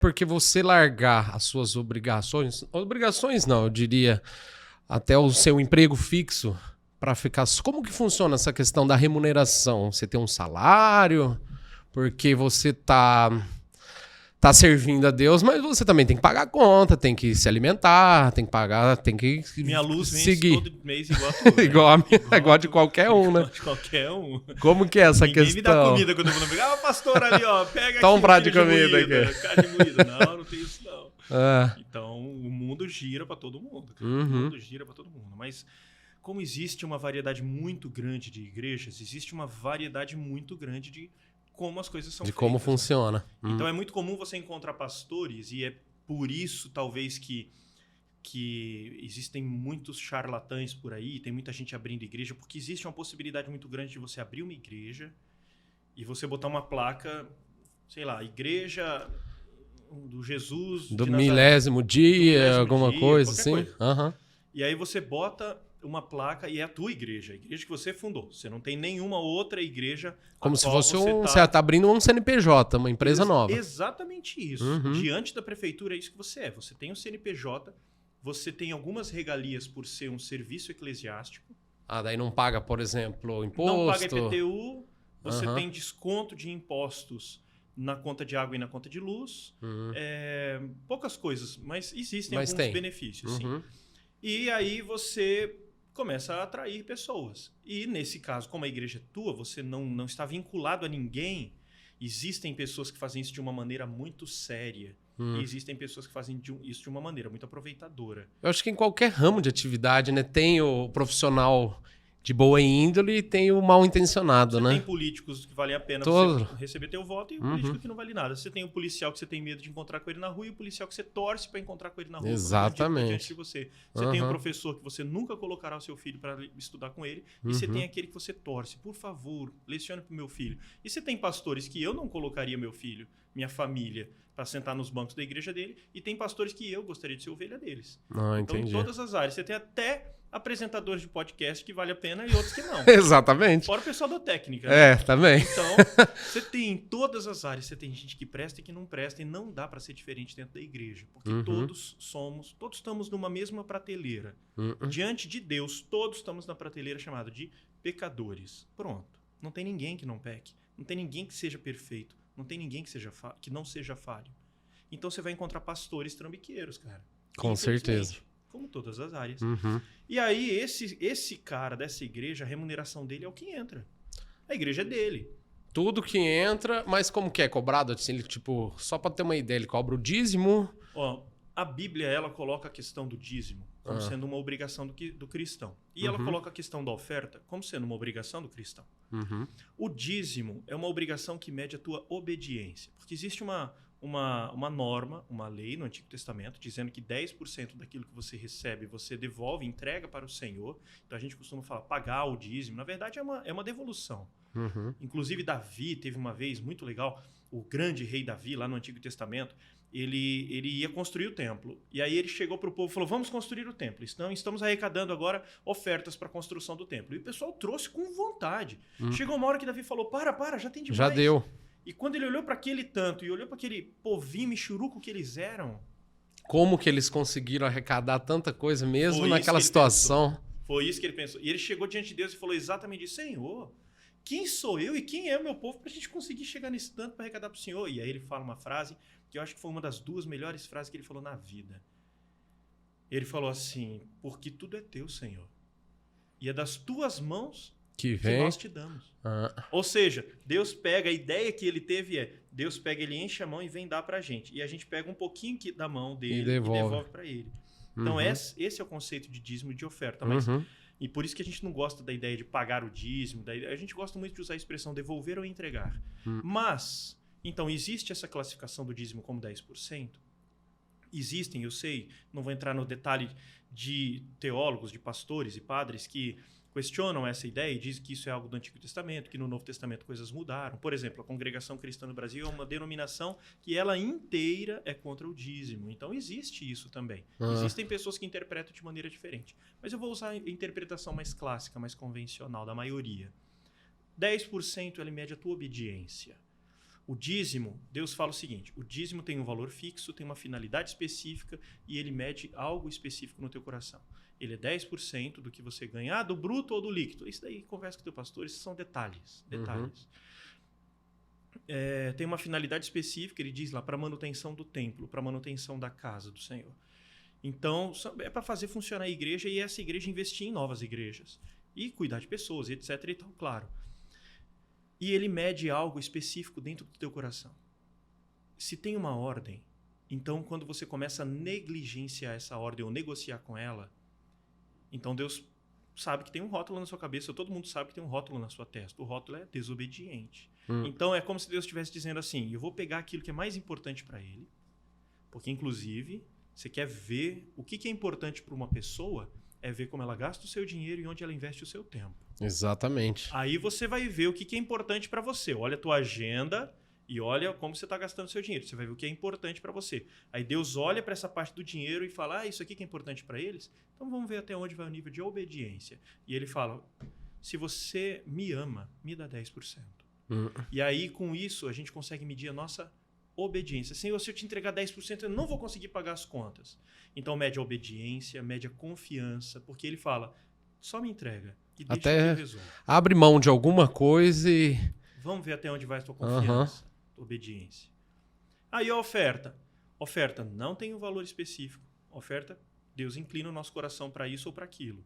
Porque você largar as suas obrigações não, eu diria, até o seu emprego fixo para ficar. Como que funciona essa questão da remuneração? Você tem um salário? Porque você tá servindo a Deus, mas você também tem que pagar a conta, tem que se alimentar, tem que pagar, tem que Minha luz seguir. vence todo mês igual a tua, né? igual de qualquer um, né? Igual de qualquer um. Como que é essa Ninguém questão? me dá comida quando eu vou no mercado. Ah, pastor ali, ó, pega Toma aqui um prato de filho comida moída, aqui. carne moída. Não tem isso não. Ah, Então, o mundo gira para todo mundo. Cara. O uhum. mundo gira para todo mundo. Mas como existe uma variedade muito grande de igrejas, existe uma variedade muito grande de como as coisas são De feitas. como funciona. Então é muito comum você encontrar pastores, e é por isso talvez que existem muitos charlatães por aí, tem muita gente abrindo igreja, porque existe uma possibilidade muito grande de você abrir uma igreja e você botar uma placa, sei lá, igreja do Jesus Do de Nazaré. milésimo dia, Do milésimo alguma dia, coisa qualquer assim. coisa. Aham. E aí você bota uma placa e é a tua igreja, a igreja que você fundou. Você não tem nenhuma outra igreja. Como a se qual fosse você Você tá abrindo um CNPJ, uma empresa nova. Exatamente isso. Uhum. Diante da prefeitura é isso que você é. Você tem um CNPJ, você tem algumas regalias por ser um serviço eclesiástico. Ah, daí não paga, por exemplo, imposto. Não paga IPTU, você Aham. tem desconto de impostos na conta de água e na conta de luz. Uhum. Poucas coisas, mas existem Mas alguns tem. benefícios, sim. Uhum. E aí você começa a atrair pessoas. E nesse caso, como a igreja é tua, você não está vinculado a ninguém. Existem pessoas que fazem isso de uma maneira muito séria. E existem pessoas que fazem isso de uma maneira muito aproveitadora. Eu acho que em qualquer ramo de atividade, né, tem o profissional de boa índole e tem o mal intencionado, Você né? tem políticos que valem a pena Todo. você receber teu voto e o político que não vale nada. Você tem o policial que você tem medo de encontrar com ele na rua e o policial que você torce para encontrar com ele na rua. Exatamente. Diante de você. Você tem o professor que você nunca colocará o seu filho para estudar com ele e você tem aquele que você torce. Por favor, lecione para o meu filho. E você tem pastores que eu não colocaria meu filho, minha família, para sentar nos bancos da igreja dele, e tem pastores que eu gostaria de ser ovelha deles. Ah, Então, entendi. em todas as áreas. Você tem até apresentadores de podcast que vale a pena e outros que não. Exatamente. Fora o pessoal da técnica. Né? Também. Então, você tem em todas as áreas, você tem gente que presta e que não presta, e não dá para ser diferente dentro da igreja. Porque todos estamos numa mesma prateleira. Diante de Deus, todos estamos na prateleira chamada de pecadores. Pronto. Não tem ninguém que não peque. Não tem ninguém que seja perfeito. Não tem ninguém que não seja falho. Então você vai encontrar pastores trambiqueiros, cara. Com certeza. Como todas as áreas. E aí, esse cara dessa igreja, a remuneração dele é o que entra. A igreja é dele. Tudo que entra, mas como que é cobrado? Assim, tipo, só para ter uma ideia, ele cobra o dízimo. Ó, a Bíblia, ela coloca a questão do dízimo como sendo uma obrigação do cristão. E ela coloca a questão da oferta como sendo uma obrigação do cristão. O dízimo é uma obrigação que mede a tua obediência. Porque existe uma norma, uma lei no Antigo Testamento, dizendo que 10% daquilo que você recebe, você devolve, entrega para o Senhor. Então a gente costuma falar pagar o dízimo. Na verdade, é uma devolução. Inclusive, Davi teve uma vez, muito legal, o grande rei Davi, lá no Antigo Testamento, ele ia construir o templo. E aí ele chegou para o povo e falou, vamos construir o templo. Estamos arrecadando agora ofertas para a construção do templo. E o pessoal trouxe com vontade. Chegou uma hora que Davi falou, para, já tem demais. Já deu. E quando ele olhou para aquele tanto e olhou para aquele povinho michuruco que eles eram... Como que eles conseguiram arrecadar tanta coisa mesmo Foi naquela isso que ele situação? Foi isso que ele pensou. E ele chegou diante de Deus e falou exatamente isso. Senhor, quem sou eu e quem é o meu povo para a gente conseguir chegar nesse tanto para arrecadar para o Senhor? E aí ele fala uma frase que eu acho que foi uma das 2 melhores frases que ele falou na vida. Ele falou assim, porque tudo é teu, Senhor. E é das tuas mãos que nós te damos. Ou seja, Deus pega, a ideia que ele teve Deus pega, ele enche a mão e vem dar pra gente. E a gente pega um pouquinho da mão dele e devolve para ele. Então esse é o conceito de dízimo e de oferta. Mas, e por isso que a gente não gosta da ideia de pagar o dízimo. A gente gosta muito de usar a expressão devolver ou entregar. Mas, então, existe essa classificação do dízimo como 10%? Existem, eu sei, não vou entrar no detalhe de teólogos, de pastores e padres que questionam essa ideia e dizem que isso é algo do Antigo Testamento, que no Novo Testamento coisas mudaram. Por exemplo, a Congregação Cristã no Brasil é uma denominação que ela inteira é contra o dízimo. Então existe isso também. Existem pessoas que interpretam de maneira diferente. Mas eu vou usar a interpretação mais clássica, mais convencional, da maioria. 10% ele mede a tua obediência. O dízimo, Deus fala o seguinte, o dízimo tem um valor fixo, tem uma finalidade específica e ele mede algo específico no teu coração. Ele é 10% do que você ganhar, do bruto ou do líquido. Isso daí, conversa com o teu pastor, isso são detalhes. Tem uma finalidade específica, ele diz lá, para manutenção do templo, para manutenção da casa do Senhor. Então, é para fazer funcionar a igreja e essa igreja investir em novas igrejas. E cuidar de pessoas, etc. e tal, claro. E ele mede algo específico dentro do teu coração. Se tem uma ordem, então quando você começa a negligenciar essa ordem ou negociar com ela, então Deus sabe que tem um rótulo na sua cabeça, todo mundo sabe que tem um rótulo na sua testa. O rótulo é desobediente. Então é como se Deus estivesse dizendo assim, eu vou pegar aquilo que é mais importante para ele, porque inclusive você quer ver o que é importante para uma pessoa, é ver como ela gasta o seu dinheiro e onde ela investe o seu tempo. Exatamente. Aí você vai ver o que é importante para você. Olha a tua agenda e olha como você está gastando o seu dinheiro. Você vai ver o que é importante para você. Aí Deus olha para essa parte do dinheiro e fala, isso aqui que é importante para eles? Então vamos ver até onde vai o nível de obediência. E ele fala, se você me ama, me dá 10%. E aí com isso a gente consegue medir a nossa obediência. Senhor, se eu te entregar 10%, eu não vou conseguir pagar as contas. Então mede a obediência, mede a confiança, porque ele fala, só me entrega e deixa Até que eu resolvo. abre mão de alguma coisa e... Vamos ver até onde vai a tua confiança, tua obediência. Aí a oferta. Oferta não tem um valor específico. Oferta, Deus inclina o nosso coração para isso ou para aquilo.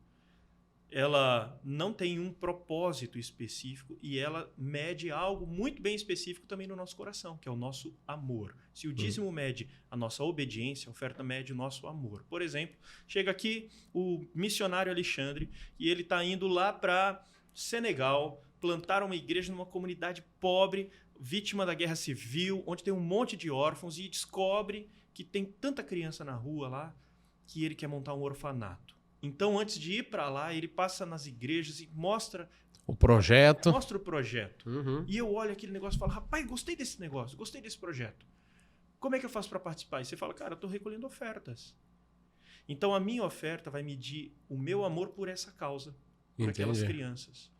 Ela não tem um propósito específico e ela mede algo muito bem específico também no nosso coração, que é o nosso amor. Se o dízimo mede a nossa obediência, a oferta mede o nosso amor. Por exemplo, chega aqui o missionário Alexandre e ele está indo lá para Senegal plantar uma igreja numa comunidade pobre, vítima da guerra civil, onde tem um monte de órfãos e descobre que tem tanta criança na rua lá que ele quer montar um orfanato. Então, antes de ir para lá, ele passa nas igrejas e mostra o projeto. Mostra o projeto. E eu olho aquele negócio e falo, rapaz, gostei desse negócio, gostei desse projeto. Como é que eu faço para participar? E você fala, cara, eu estou recolhendo ofertas. Então, a minha oferta vai medir o meu amor por essa causa, por aquelas crianças.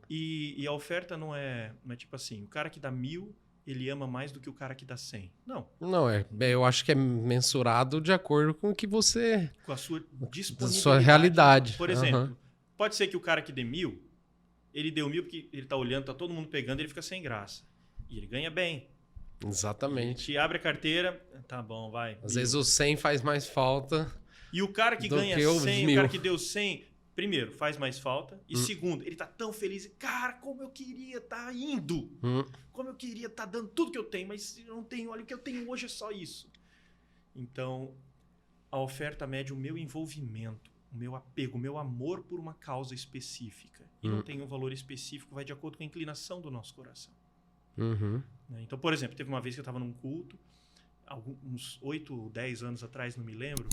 E a oferta não é tipo assim, o cara que dá 1.000, ele ama mais do que o cara que dá 100. Não. Não, eu acho que é mensurado de acordo com o que você... Com a sua disponibilidade. Da sua realidade. Por exemplo, pode ser que o cara que dê 1.000, ele deu 1.000 porque ele tá olhando, tá todo mundo pegando, ele fica sem graça. E ele ganha bem. Exatamente. Te abre a carteira, tá bom, vai. Às vezes o 100 faz mais falta. E o cara que ganha 100, o cara que deu 100, primeiro, faz mais falta. E segundo, ele tá tão feliz. Cara, como eu queria estar indo. Como eu queria estar dando tudo que eu tenho, mas eu não tenho. Olha, o que eu tenho hoje é só isso. Então, a oferta mede o meu envolvimento, o meu apego, o meu amor por uma causa específica. E não tem um valor específico, vai de acordo com a inclinação do nosso coração. Então, por exemplo, teve uma vez que eu estava num culto, uns 8, 10 anos atrás, não me lembro,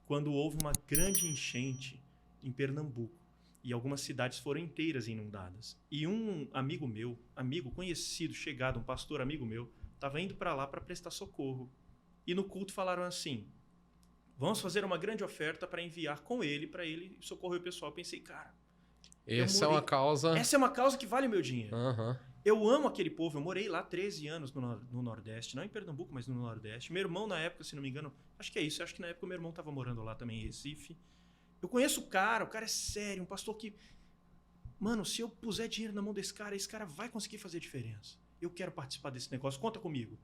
quando houve uma grande enchente em Pernambuco. E algumas cidades foram inteiras inundadas. E um amigo meu, amigo conhecido, chegado, um pastor amigo meu, estava indo para lá para prestar socorro. E no culto falaram assim, vamos fazer uma grande oferta para enviar com ele, para ele socorrer o pessoal. Eu pensei, cara... Essa é uma causa que vale o meu dinheiro. Eu amo aquele povo. Eu morei lá 13 anos no Nordeste. Não em Pernambuco, mas no Nordeste. Meu irmão, na época, se não me engano... Acho que é isso. Acho que na época o meu irmão estava morando lá também, em Recife. Eu conheço o cara é sério, um pastor que... Mano, se eu puser dinheiro na mão desse cara, esse cara vai conseguir fazer diferença. Eu quero participar desse negócio, conta comigo.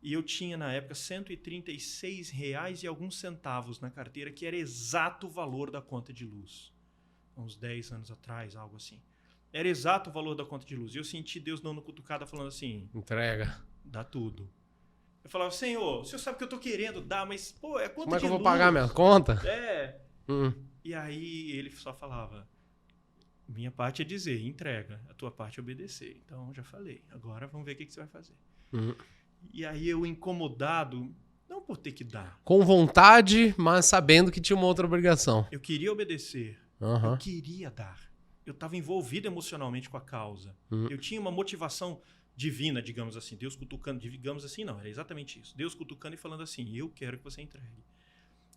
E eu tinha, na época, R$136 e alguns centavos na carteira, que era exato o valor da conta de luz. Uns 10 anos atrás, algo assim. Era exato o valor da conta de luz. E eu senti Deus dando cutucada, falando assim... Entrega. Dá tudo. Eu falava, Senhor, o Senhor sabe que eu tô querendo dar, mas, pô, é conta de luz. Como é que eu vou pagar minha conta? E aí ele só falava, minha parte é dizer, entrega, a tua parte é obedecer. Então, já falei, agora vamos ver o que você vai fazer. E aí eu incomodado, não por ter que dar. Com vontade, mas sabendo que tinha uma outra obrigação. Eu queria obedecer, eu queria dar. Eu estava envolvido emocionalmente com a causa. Eu tinha uma motivação divina, digamos assim, Deus cutucando, digamos assim, não, era exatamente isso. Deus cutucando e falando assim, eu quero que você entregue.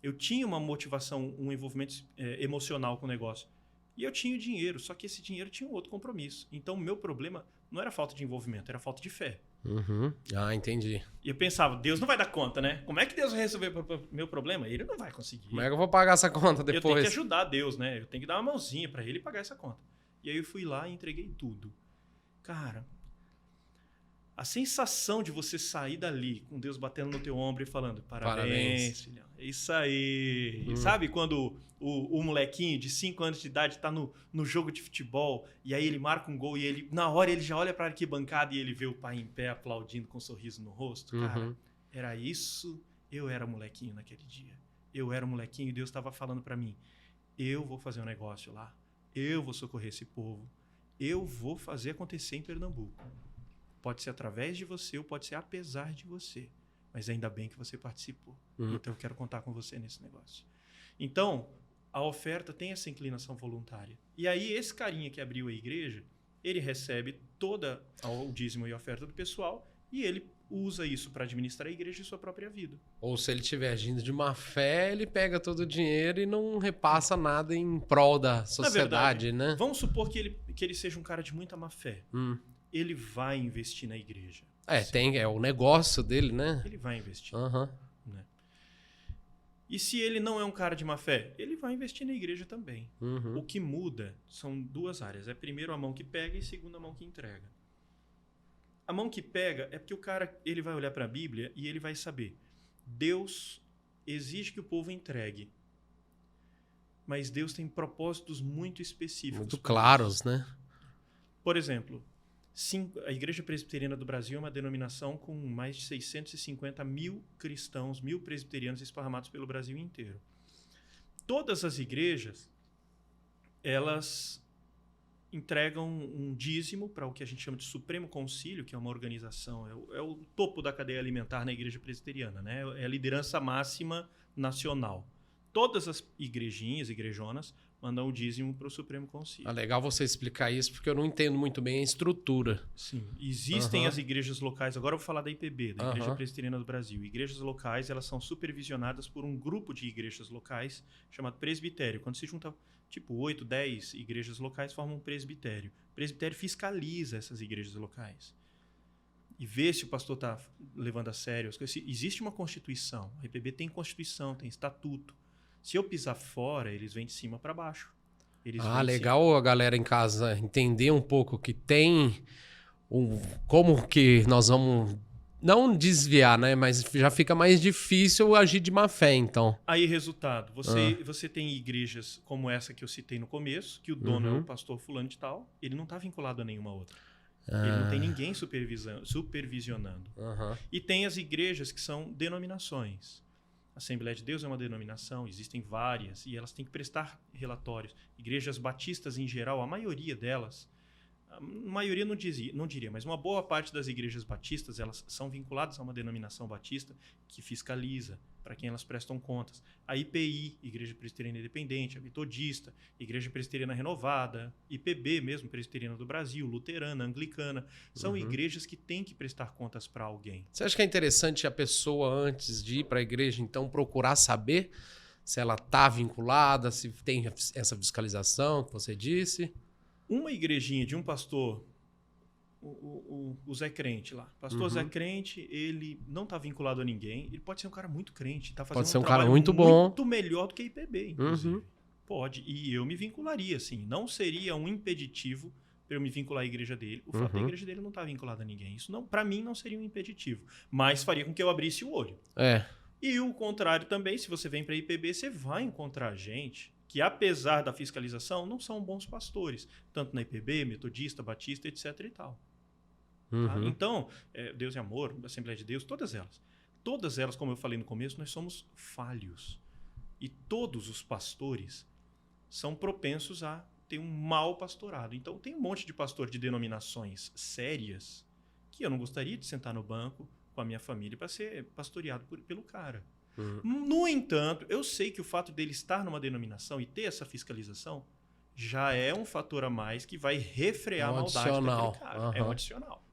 Eu tinha uma motivação, um envolvimento emocional com o negócio. E eu tinha o dinheiro, só que esse dinheiro tinha um outro compromisso. Então, o meu problema não era falta de envolvimento, era falta de fé. Uhum. Ah, entendi. E eu pensava, Deus não vai dar conta, né? Como é que Deus vai resolver meu problema? Ele não vai conseguir. Como é que eu vou pagar essa conta depois? Eu tenho que ajudar Deus, né? Eu tenho que dar uma mãozinha pra ele e pagar essa conta. E aí eu fui lá e entreguei tudo. Cara, a sensação de você sair dali com Deus batendo no teu ombro e falando, parabéns, filhão. É isso aí. Sabe quando o molequinho de 5 anos de idade tá no jogo de futebol e aí ele marca um gol e ele, na hora ele já olha pra arquibancada e ele vê o pai em pé aplaudindo com um sorriso no rosto? Cara, era isso. Eu era molequinho naquele dia. Eu era molequinho e Deus estava falando pra mim, eu vou fazer um negócio lá. Eu vou socorrer esse povo. Eu vou fazer acontecer em Pernambuco. Pode ser através de você ou pode ser apesar de você. Mas ainda bem que você participou. Então eu quero contar com você nesse negócio. Então, a oferta tem essa inclinação voluntária. E aí esse carinha que abriu a igreja, ele recebe toda o dízimo e a oferta do pessoal e ele usa isso para administrar a igreja e sua própria vida. Ou se ele estiver agindo de má fé, ele pega todo o dinheiro e não repassa nada em prol da sociedade, verdade, né? Vamos supor que ele seja um cara de muita má fé. Ele vai investir na igreja. É o negócio dele, né? Ele vai investir. Né? E se ele não é um cara de má fé, ele vai investir na igreja também. O que muda são 2 áreas. É primeiro a mão que pega e segundo a mão que entrega. A mão que pega é porque o cara ele vai olhar para a Bíblia e ele vai saber. Deus exige que o povo entregue. Mas Deus tem propósitos muito específicos. Muito claros, né? Por exemplo, a Igreja Presbiteriana do Brasil é uma denominação com mais de 650 mil cristãos, 1000 presbiterianos esparramados pelo Brasil inteiro. Todas as igrejas, elas entregam um dízimo para o que a gente chama de Supremo Concílio, que é uma organização, é o topo da cadeia alimentar na Igreja Presbiteriana, né? É a liderança máxima nacional. Todas as igrejinhas, igrejonas, mandam o dízimo para o Supremo Concílio. Legal você explicar isso, porque eu não entendo muito bem a estrutura. Sim. Existem as igrejas locais, agora eu vou falar da IPB, da Igreja Presbiteriana do Brasil. Igrejas locais, elas são supervisionadas por um grupo de igrejas locais chamado presbitério. Quando se junta, 8, 10 igrejas locais, formam um presbitério. O presbitério fiscaliza essas igrejas locais. E vê se o pastor está levando a sério as coisas. Existe uma Constituição. A IPB tem Constituição, tem estatuto. Se eu pisar fora, eles vêm de cima para baixo. Legal a galera em casa entender um pouco que tem como que nós vamos não desviar, né? Mas já fica mais difícil agir de má fé, então. Aí, resultado, você tem igrejas como essa que eu citei no começo, que o dono é o pastor fulano de tal, ele não está vinculado a nenhuma outra. Ele não tem ninguém supervisionando. E tem as igrejas que são denominações. A Assembleia de Deus é uma denominação, existem várias, e elas têm que prestar relatórios. Igrejas batistas, em geral, a maioria delas, a maioria não diria, mas uma boa parte das igrejas batistas, elas são vinculadas a uma denominação batista que fiscaliza, para quem elas prestam contas. A IPI, Igreja Presbiteriana Independente, a Metodista, Igreja Presbiteriana Renovada, IPB mesmo, Presbiteriana do Brasil, Luterana, Anglicana, são igrejas que têm que prestar contas para alguém. Você acha que é interessante a pessoa, antes de ir para a igreja, então, procurar saber se ela está vinculada, se tem essa fiscalização que você disse? Uma igrejinha de um pastor, o Zé Crente lá. Pastor Zé Crente, ele não está vinculado a ninguém. Ele pode ser um cara muito crente. Tá fazendo pode ser um trabalho cara muito bom. Muito melhor do que a IPB, inclusive. Pode. E eu me vincularia, sim. Não seria um impeditivo para eu me vincular à igreja dele. O fato da igreja dele não estar vinculada a ninguém. Isso, para mim, não seria um impeditivo. Mas faria com que eu abrisse o olho. E o contrário também. Se você vem para a IPB, você vai encontrar gente que, apesar da fiscalização, não são bons pastores. Tanto na IPB, Metodista, Batista, etc. e tal. Tá? Então, Deus é Amor, Assembleia de Deus, todas elas, como eu falei no começo, nós somos falhos. E todos os pastores são propensos a ter um mau pastorado. Então, tem um monte de pastor de denominações sérias que eu não gostaria de sentar no banco com a minha família para ser pastoreado pelo cara. No entanto, eu sei que o fato dele estar numa denominação e ter essa fiscalização já é um fator a mais que vai refrear a maldade daquele cara. É um adicional.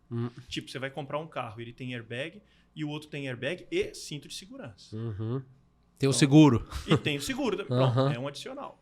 Tipo, você vai comprar um carro, ele tem airbag e o outro tem airbag e cinto de segurança. Tem o seguro. E tem o seguro. Pronto, é um adicional.